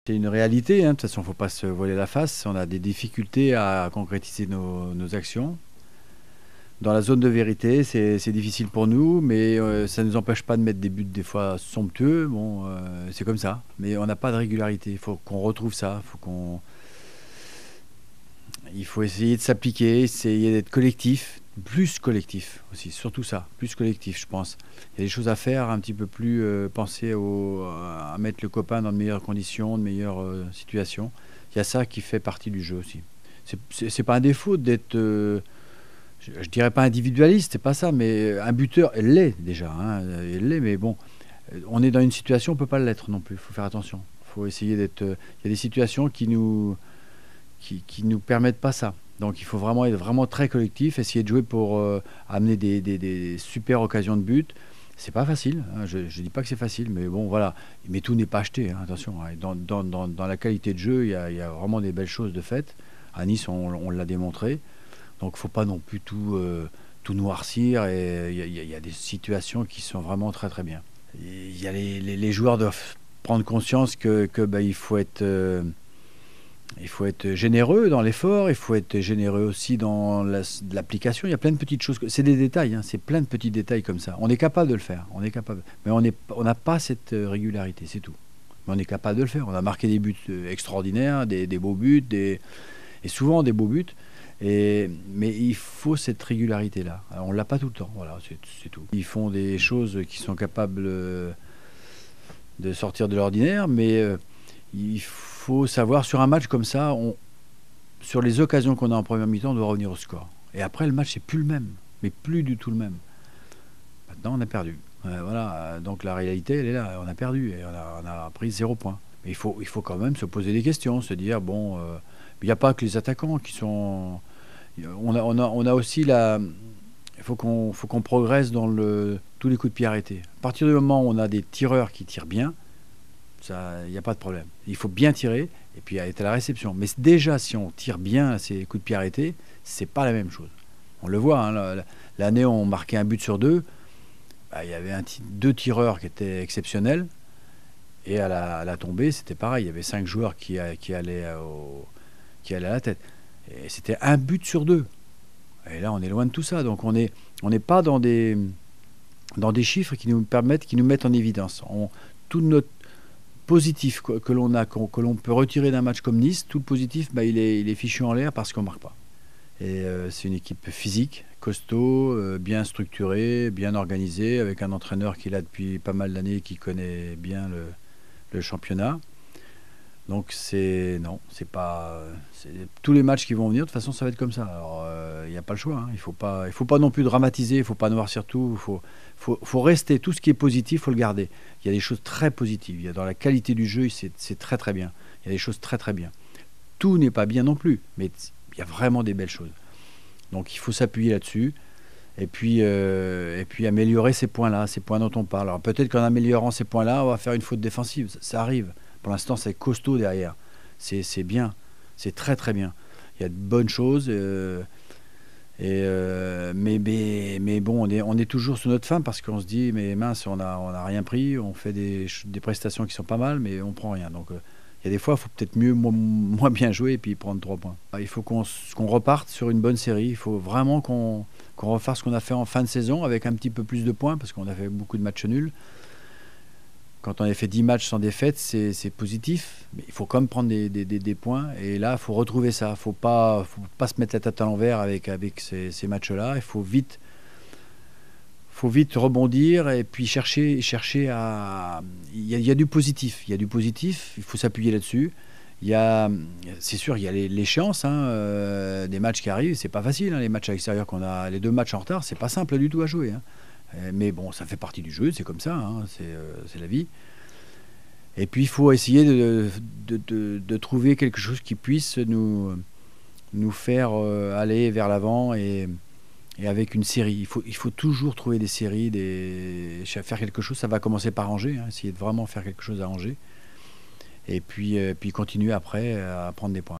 C'est une réalité, hein. De toute façon, il ne faut pas se voiler la face. On a des difficultés à concrétiser nos actions. Dans la zone de vérité, c'est difficile pour nous, mais ça ne nous empêche pas de mettre des buts des fois somptueux. Bon, c'est comme ça. Mais on n'a pas de régularité. Il faut qu'on retrouve ça. Il faut essayer de s'appliquer, essayer d'être collectif, plus collectif aussi, surtout ça, plus collectif, je pense. Il y a des choses à faire, un petit peu plus penser à mettre le copain dans de meilleures conditions, de meilleures situations. Il y a ça qui fait partie du jeu aussi. C'est pas un défaut d'être, je dirais pas individualiste, c'est pas ça, mais un buteur, elle l'est déjà, hein, elle l'est, mais bon, on est dans une situation, on peut pas l'être non plus, il faut faire attention. Il faut essayer d'être. Il y a des situations qui nous permettent pas ça. Donc il faut vraiment être vraiment très collectif, essayer de jouer pour amener des super occasions de but. C'est pas facile, hein, je ne dis pas que c'est facile, mais bon voilà. Mais tout n'est pas acheté, hein, attention. Hein. Dans la qualité de jeu, il y a vraiment des belles choses de fait. À Nice, on l'a démontré. Donc il ne faut pas non plus tout noircir. Et il y a des situations qui sont vraiment très très bien. Les joueurs doivent prendre conscience que il faut être généreux dans l'effort, il faut être généreux aussi dans l'application. Il y a plein de petites choses. C'est des détails, hein, c'est plein de petits détails comme ça. On est capable de le faire, on est capable. Mais on n'a pas cette régularité, c'est tout. Mais on est capable de le faire. On a marqué des buts extraordinaires, des beaux buts, et souvent des beaux buts. Mais il faut cette régularité-là. Alors, on ne l'a pas tout le temps, voilà, c'est tout. Ils font des choses qui sont capables de sortir de l'ordinaire, mais il faut savoir, sur un match comme ça, sur les occasions qu'on a en première mi-temps, on doit revenir au score. Et après, le match, c'est plus le même, mais plus du tout le même. Maintenant, on a perdu. Voilà, donc la réalité, elle est là. On a perdu et on a pris 0 points. Mais il faut quand même se poser des questions, se dire, bon, il n'y a pas que les attaquants qui sont... On a aussi la... Il faut qu'on progresse dans tous les coups de pied arrêtés. À partir du moment où on a des tireurs qui tirent bien, il n'y a pas de problème. Il faut bien tirer et puis être à la réception. Mais déjà, si on tire bien ces coups de pied arrêtés, c'est pas la même chose. On le voit, hein, l'année où on marquait un but sur deux, il y avait deux tireurs qui étaient exceptionnels. Et à la tombée, c'était pareil. Il y avait 5 joueurs qui allaient à la tête. Et c'était un but sur deux. Et là, on est loin de tout ça. Donc on n'est pas dans des chiffres qui nous mettent en évidence. Tout notre positif que l'on peut retirer d'un match comme Nice, tout le positif, il est fichu en l'air parce qu'on ne marque pas. Et c'est une équipe physique, costaud, bien structurée, bien organisée, avec un entraîneur qui est là depuis pas mal d'années, qui connaît bien le championnat. Donc tous les matchs qui vont venir, de toute façon, ça va être comme ça. Alors il n'y a pas le choix. Hein. Il faut pas non plus dramatiser, il ne faut pas noircir tout. Faut rester, tout ce qui est positif, il faut le garder. Il y a des choses très positives. Dans la qualité du jeu, c'est très très bien. Il y a des choses très très bien. Tout n'est pas bien non plus, mais il y a vraiment des belles choses. Donc il faut s'appuyer là-dessus et puis améliorer ces points-là, ces points dont on parle. Alors peut-être qu'en améliorant ces points-là, on va faire une faute défensive. Ça arrive. Pour l'instant, c'est costaud derrière. C'est bien. C'est très très bien. Il y a de bonnes choses. Mais bon, on est toujours sous notre faim parce qu'on se dit, mais mince, on a rien pris. On fait des prestations qui sont pas mal, mais on prend rien. Donc il y a des fois, il faut peut-être moins bien jouer et puis prendre 3 points. Il faut qu'on reparte sur une bonne série. Il faut vraiment qu'on refasse ce qu'on a fait en fin de saison avec un petit peu plus de points parce qu'on a fait beaucoup de matchs nuls. Quand on a fait 10 matchs sans défaite, c'est positif, mais il faut quand même prendre des points. Et là, il faut retrouver ça. Il ne faut pas se mettre la tête à l'envers avec ces matchs-là. Il faut vite rebondir et puis chercher à... Il y a du positif. Il y a du positif, il faut s'appuyer là-dessus. C'est sûr, il y a l'échéance, hein, des matchs qui arrivent. C'est pas facile, hein, les matchs à l'extérieur qu'on a. Les 2 matchs en retard, c'est pas simple du tout à jouer. Hein. Mais bon, ça fait partie du jeu, c'est comme ça, hein, c'est la vie. Et puis il faut essayer de trouver quelque chose qui puisse nous faire aller vers l'avant et avec une série. Il faut toujours trouver des séries, faire quelque chose. Ça va commencer par Angers, hein, essayer de vraiment faire quelque chose à Angers. Et puis continuer après à prendre des points.